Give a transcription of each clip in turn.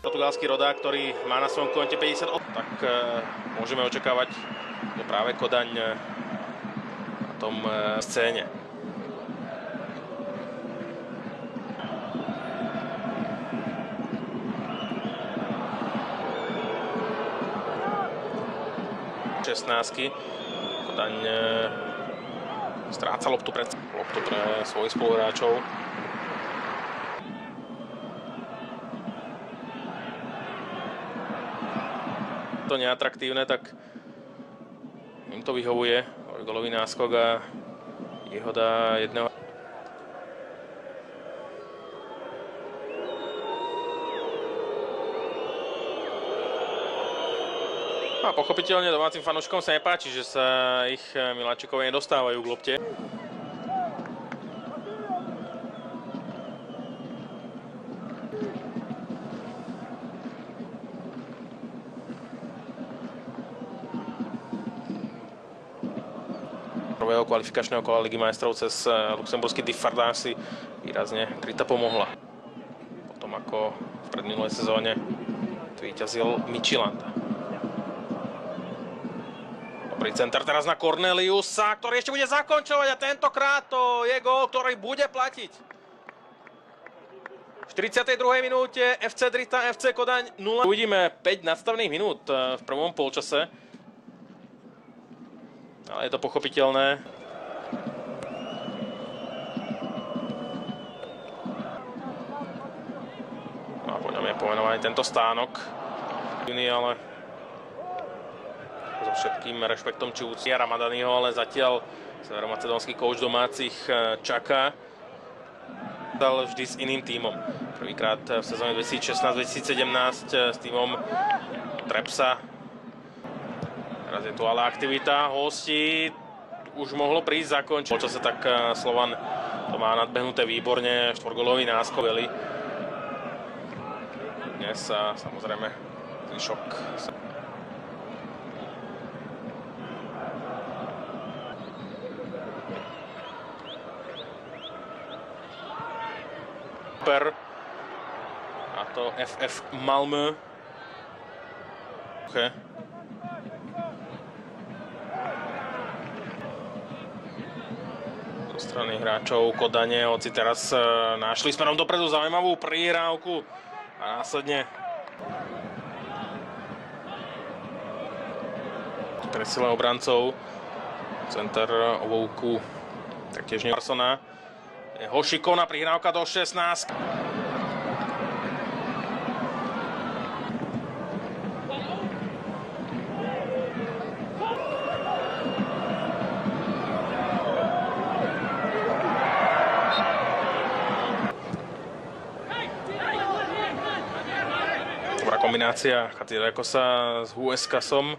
Portugalský rodák, ktorý má na svojom konte 50, tak môžeme očakávať to práve Kodaň na tom scéne. Kodaň stráca loptu pre svojich spoluhráčov. To neatraktívne, tak im to vyhovuje. Golový náskok a výhoda jedného. A pochopiteľne domácim fanúšikom sa nepáči, že sa ich miláčikové nedostávajú k lopte. Prvého kvalifikačného kola Ligy majstrov cez luxemburský Diffardin si výrazne Krita pomohla. Potom ako v predminulej sezóne víťazil Midtjylland. Dobrý center teraz na Corneliusa, ktorý ešte bude zakončovať a tentokrát to je gól, ktorý bude platiť. V 42. minúte FC Drita, FC Kodaň 0. Uvidíme 5 nadstavných minút v prvom polčase. Ale je to pochopiteľné. A po ňom je pomenovaný tento stánok. Ale so všetkým rešpektom či úcty Ramadaniho, ale zatiaľ severomacedónsky kouč domácich čaká. Dal vždy s iným tímom. Prvýkrát v sezóne 2016-2017 s tímom Trepsa. Teraz je tu ale aktivita hostí. Už mohlo prísť zakončiť. Po čase tak Slovan to má nadbehnuté výborne. Štvorgólový náskok. Dnes samozrejme zvyšok. A to FF Malmö. Okay. Zo strany hráčov Kodane, hoci teraz našli smerom dopredu zaujímavú prihrávku a následne presile obrancov. Center Ovouku taktiež Nevarsona. Jeho šikovná prihrávka do 16. Dobrá kombinácia Chatzirekosa s Hueskasom.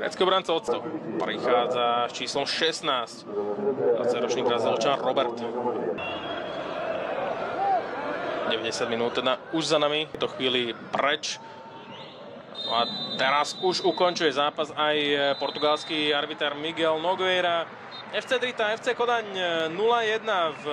Grécky obranca odstav. Prichádza s číslom 16. 20-ročný Brazílčan Robert. 90 minút teda už za nami. V tejto chvíli preč. No a teraz už ukončuje zápas aj portugalský arbiter Miguel Nogueira. FC Drita, FC Kodaň 0-1 v